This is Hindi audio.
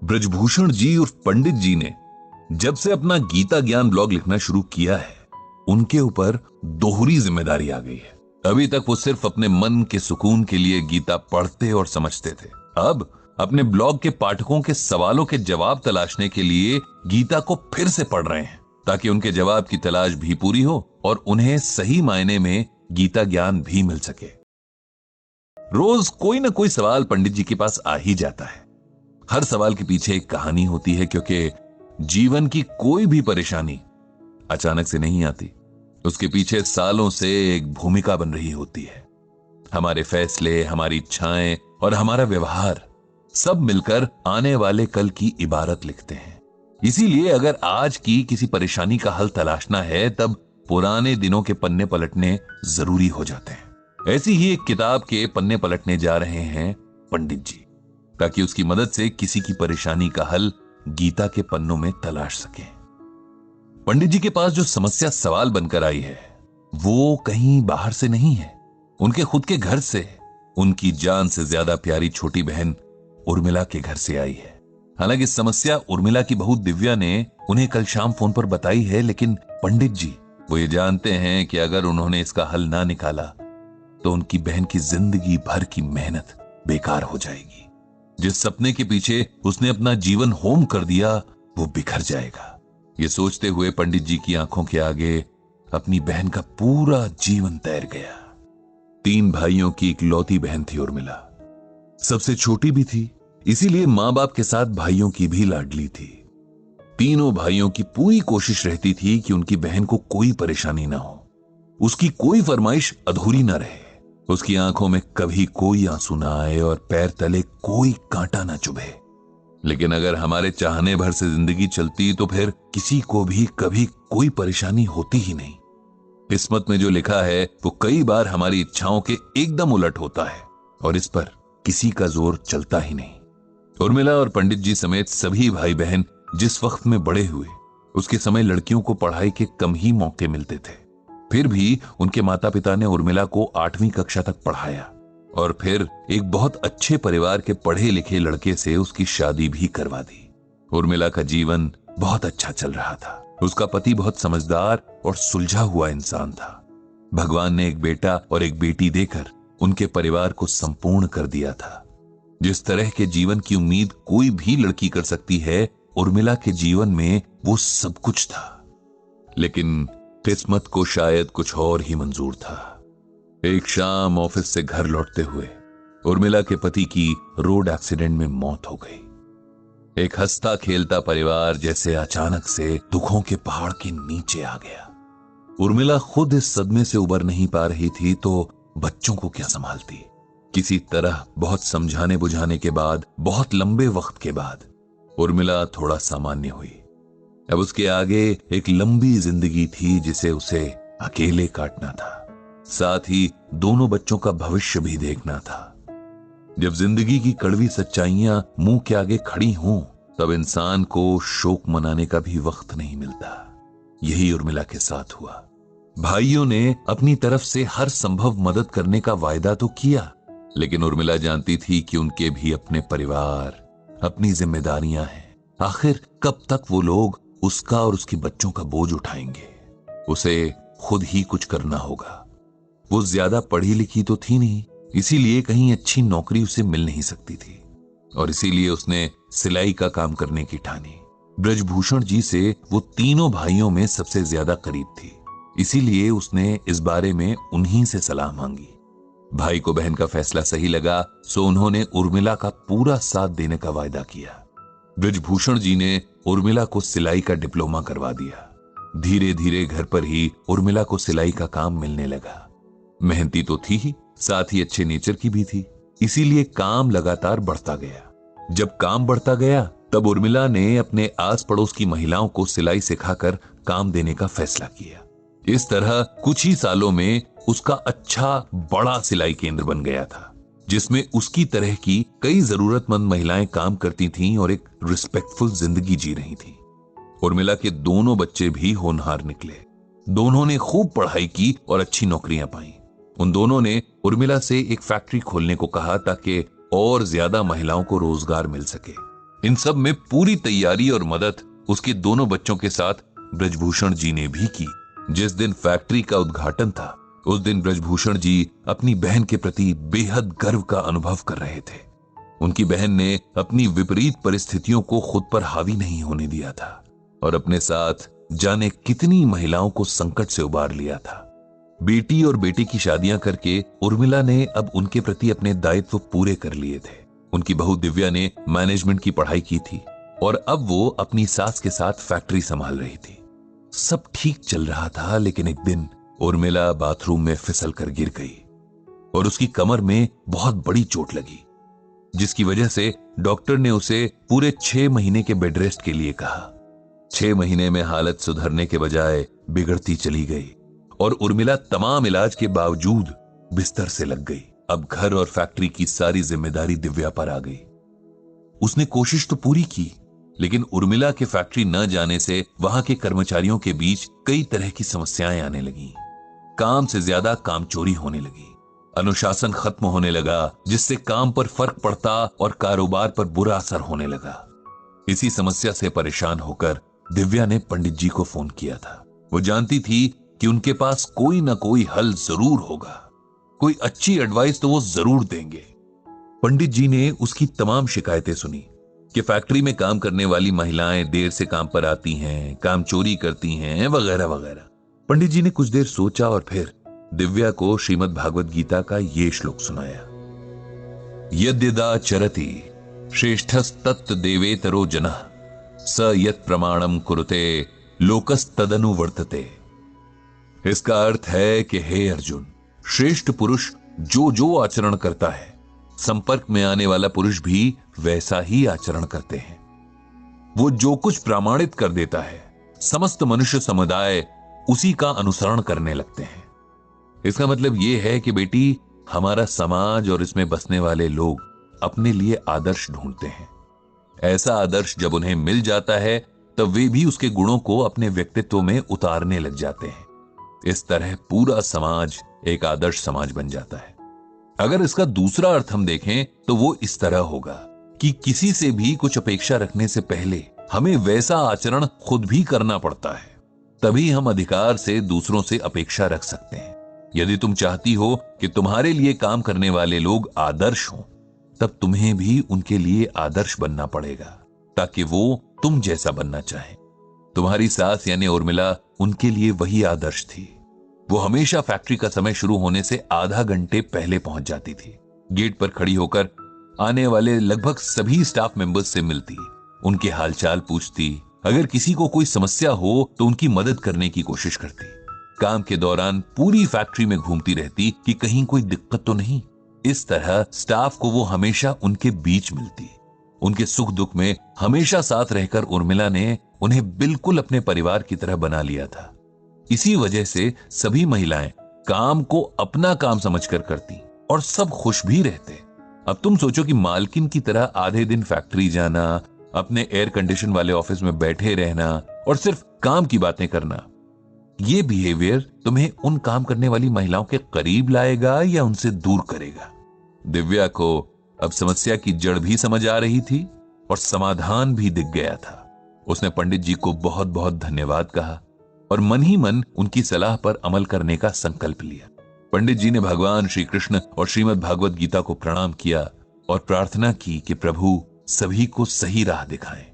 ब्रजभूषण जी उर्फ पंडित जी ने जब से अपना गीता ज्ञान ब्लॉग लिखना शुरू किया है, उनके ऊपर दोहरी जिम्मेदारी आ गई है। अभी तक वो सिर्फ अपने मन के सुकून के लिए गीता पढ़ते और समझते थे। अब अपने ब्लॉग के पाठकों के सवालों के जवाब तलाशने के लिए गीता को फिर से पढ़ रहे हैं, ताकि उनके जवाब की तलाश भी पूरी हो और उन्हें सही मायने में गीता ज्ञान भी मिल सके। रोज कोई ना कोई सवाल पंडित जी के पास आ ही जाता है। हर सवाल के पीछे एक कहानी होती है, क्योंकि जीवन की कोई भी परेशानी अचानक से नहीं आती। उसके पीछे सालों से एक भूमिका बन रही होती है। हमारे फैसले, हमारी इच्छाएं और हमारा व्यवहार सब मिलकर आने वाले कल की इबारत लिखते हैं। इसीलिए अगर आज की किसी परेशानी का हल तलाशना है, तब पुराने दिनों के पन्ने पलटने जरूरी हो जाते हैं। ऐसी ही एक किताब के पन्ने पलटने जा रहे हैं पंडित जी, ताकि उसकी मदद से किसी की परेशानी का हल गीता के पन्नों में तलाश सके। पंडित जी के पास जो समस्या सवाल बनकर आई है, वो कहीं बाहर से नहीं है, उनके खुद के घर से, उनकी जान से ज्यादा प्यारी छोटी बहन उर्मिला के घर से आई है। हालांकि समस्या उर्मिला की बहू दिव्या ने उन्हें कल शाम फोन पर बताई है, लेकिन पंडित जी वो ये जानते हैं कि अगर उन्होंने इसका हल ना निकाला तो उनकी बहन की जिंदगी भर की मेहनत बेकार हो जाएगी। जिस सपने के पीछे उसने अपना जीवन होम कर दिया, वो बिखर जाएगा। ये सोचते हुए पंडित जी की आंखों के आगे अपनी बहन का पूरा जीवन तैर गया। 3 भाइयों की इकलौती बहन थी उर्मिला, सबसे छोटी भी थी, इसीलिए मां बाप के साथ भाइयों की भी लाडली थी। तीनों भाइयों की पूरी कोशिश रहती थी कि उनकी बहन को कोई परेशानी ना हो, उसकी कोई फरमाइश अधूरी ना रहे, उसकी आंखों में कभी कोई आंसू ना आए और पैर तले कोई कांटा ना चुभे। लेकिन अगर हमारे चाहने भर से जिंदगी चलती तो फिर किसी को भी कभी कोई परेशानी होती ही नहीं। किस्मत में जो लिखा है वो कई बार हमारी इच्छाओं के एकदम उलट होता है और इस पर किसी का जोर चलता ही नहीं। उर्मिला और पंडित जी समेत सभी भाई बहन जिस वक्त में बड़े हुए, उसके समय लड़कियों को पढ़ाई के कम ही मौके मिलते थे। फिर भी उनके माता पिता ने उर्मिला को 8वीं कक्षा तक पढ़ाया और फिर एक बहुत अच्छे परिवार के पढ़े लिखे लड़के से उसकी शादी भी करवा दी। उर्मिला का जीवन बहुत अच्छा चल रहा था। उसका पति बहुत समझदार और सुलझा हुआ इंसान था। भगवान ने एक बेटा और एक बेटी देकर उनके परिवार को संपूर्ण कर दिया था। जिस तरह के जीवन की उम्मीद कोई भी लड़की कर सकती है, उर्मिला के जीवन में वो सब कुछ था। लेकिन किस्मत को शायद कुछ और ही मंजूर था। एक शाम ऑफिस से घर लौटते हुए उर्मिला के पति की रोड एक्सीडेंट में मौत हो गई। एक हंसता खेलता परिवार जैसे अचानक से दुखों के पहाड़ के नीचे आ गया। उर्मिला खुद इस सदमे से उबर नहीं पा रही थी तो बच्चों को क्या संभालती। किसी तरह बहुत समझाने बुझाने के बाद, बहुत लंबे वक्त के बाद उर्मिला थोड़ा सामान्य हुई। अब उसके आगे एक लंबी जिंदगी थी जिसे उसे अकेले काटना था। साथ ही दोनों बच्चों का भविष्य भी देखना था। जब जिंदगी की कड़वी सच्चाइयां मुंह के आगे खड़ी हों, तब इंसान को शोक मनाने का भी वक्त नहीं मिलता। यही उर्मिला के साथ हुआ। भाइयों ने अपनी तरफ से हर संभव मदद करने का वायदा तो किया, लेकिन उर्मिला जानती थी कि उनके भी अपने परिवार, अपनी जिम्मेदारियां हैं। आखिर कब तक वो लोग उसका और उसके बच्चों का बोझ उठाएंगे। उसे खुद ही कुछ करना होगा। वो ज्यादा पढ़ी लिखी तो थी नहीं, इसीलिए कहीं अच्छी नौकरी उसे मिल नहीं सकती थी और इसीलिए उसने सिलाई का काम करने की ठानी। ब्रजभूषण जी से वो तीनों भाइयों में सबसे ज्यादा करीब थी, इसीलिए उसने इस बारे में उन्हीं से सलाह मांगी। भाई को बहन का फैसला सही लगा, सो उन्होंने उर्मिला का पूरा साथ देने का वायदा किया। ब्रजभूषण जी ने उर्मिला को सिलाई का डिप्लोमा करवा दिया। धीरे धीरे घर पर ही उर्मिला को सिलाई का काम मिलने लगा। मेहनती तो थी ही, साथ ही अच्छे नेचर की भी थी, इसीलिए काम लगातार बढ़ता गया। जब काम बढ़ता गया, तब उर्मिला ने अपने आस पड़ोस की महिलाओं को सिलाई सिखाकर काम देने का फैसला किया। इस तरह कुछ ही सालों में उसका अच्छा बड़ा सिलाई केंद्र बन गया था, जिसमें उसकी तरह की कई जरूरतमंद महिलाएं काम करती थीं और एक रिस्पेक्टफुल जिंदगी जी रही थीं। उर्मिला के दोनों बच्चे भी होनहार निकले। दोनों ने खूब पढ़ाई की और अच्छी नौकरियां पाई। उन दोनों ने उर्मिला से एक फैक्ट्री खोलने को कहा ताकि और ज्यादा महिलाओं को रोजगार मिल सके। इन सब में पूरी तैयारी और मदद उसके दोनों बच्चों के साथ ब्रजभूषण जी ने भी की। जिस दिन फैक्ट्री का उद्घाटन था, उस दिन ब्रजभूषण जी अपनी बहन के प्रति बेहद गर्व का अनुभव कर रहे थे। उनकी बहन ने अपनी विपरीत परिस्थितियों को खुद पर हावी नहीं होने दिया था और अपने साथ जाने कितनी महिलाओं को संकट से उबार लिया था। बेटी और बेटे की शादियां करके उर्मिला ने अब उनके प्रति अपने दायित्व पूरे कर लिए थे। उनकी बहू दिव्या ने मैनेजमेंट की पढ़ाई की थी और अब वो अपनी सास के साथ फैक्ट्री संभाल रही थी। सब ठीक चल रहा था, लेकिन एक दिन उर्मिला बाथरूम में फिसल कर गिर गई और उसकी कमर में बहुत बड़ी चोट लगी, जिसकी वजह से डॉक्टर ने उसे पूरे 6 महीने के बेड रेस्ट के लिए कहा। 6 महीने में हालत सुधरने के बजाय बिगड़ती चली गई और उर्मिला तमाम इलाज के बावजूद बिस्तर से लग गई। अब घर और फैक्ट्री की सारी जिम्मेदारी दिव्या पर आ गई। उसने कोशिश तो पूरी की, लेकिन उर्मिला के फैक्ट्री न जाने से वहां के कर्मचारियों के बीच कई तरह की समस्याएं आने लगी। काम से ज्यादा काम चोरी होने लगी, अनुशासन खत्म होने लगा, जिससे काम पर फर्क पड़ता और कारोबार पर बुरा असर होने लगा। इसी समस्या से परेशान होकर दिव्या ने पंडित जी को फोन किया था। वो जानती थी कि उनके पास कोई ना कोई हल जरूर होगा, कोई अच्छी एडवाइस तो वो जरूर देंगे। पंडित जी ने उसकी तमाम शिकायतें सुनी कि फैक्ट्री में काम करने वाली महिलाएं देर से काम पर आती हैं, काम चोरी करती हैं, वगैरह वगैरह। पंडित जी ने कुछ देर सोचा और फिर दिव्या को श्रीमद् भागवत गीता का ये श्लोक सुनाया। यद्यदा चरति श्रेष्ठस्तत् देवेतरो जनः स यत् प्रमाणम कुरुते लोकस्तदनुवर्तते। इसका अर्थ है कि हे अर्जुन, श्रेष्ठ पुरुष जो जो आचरण करता है, संपर्क में आने वाला पुरुष भी वैसा ही आचरण करते हैं। वो जो कुछ प्रमाणित कर देता है, समस्त मनुष्य समुदाय उसी का अनुसरण करने लगते हैं। इसका मतलब यह है कि बेटी, हमारा समाज और इसमें बसने वाले लोग अपने लिए आदर्श ढूंढते हैं। ऐसा आदर्श जब उन्हें मिल जाता है, तब वे भी उसके गुणों को अपने व्यक्तित्व में उतारने लग जाते हैं। इस तरह पूरा समाज एक आदर्श समाज बन जाता है। अगर इसका दूसरा अर्थ हम देखें तो वो इस तरह होगा कि किसी से भी कुछ अपेक्षा रखने से पहले हमें वैसा आचरण खुद भी करना पड़ता है, तभी हम अधिकार से दूसरों से अपेक्षा रख सकते हैं। यदि तुम चाहती हो कि तुम्हारे लिए काम करने वाले लोग आदर्श हों, तब तुम्हें भी उनके लिए आदर्श बनना पड़ेगा, ताकि वो तुम जैसा बनना चाहें। तुम्हारी सास यानी उर्मिला उनके लिए वही आदर्श थी। वो हमेशा फैक्ट्री का समय शुरू होने से आधा घंटे पहले पहुंच जाती थी। गेट पर खड़ी होकर आने वाले लगभग सभी स्टाफ मेंबर्स से मिलती, उनके हालचाल पूछती, अगर किसी को कोई समस्या हो तो उनकी मदद करने की कोशिश करती। काम के दौरान पूरी फैक्ट्री में घूमती रहती कि कहीं कोई दिक्कत तो नहीं। इस तरह स्टाफ को वो हमेशा उनके बीच मिलती। उनके सुख दुख में हमेशा साथ रहकर उर्मिला ने उन्हें बिल्कुल अपने परिवार की तरह बना लिया था। इसी वजह से सभी महिलाएं काम को अपना काम समझकर करती और सब खुश भी रहते। अब तुम सोचो कि मालकिन की तरह आधे दिन फैक्ट्री जाना, अपने एयर कंडीशन वाले ऑफिस में बैठे रहना और सिर्फ काम की बातें करना, ये बिहेवियर तुम्हें उन काम करने वाली महिलाओं के करीब लाएगा या उनसे दूर करेगा? दिव्या को अब समस्या की जड़ भी समझ आ रही थी और समाधान भी दिख गया था। उसने पंडित जी को बहुत बहुत धन्यवाद कहा और मन ही मन उनकी सलाह पर अमल करने का संकल्प लिया। पंडित जी ने भगवान श्री कृष्ण और श्रीमद् भागवत गीता को प्रणाम किया और प्रार्थना की कि प्रभु सभी को सही राह दिखाएं।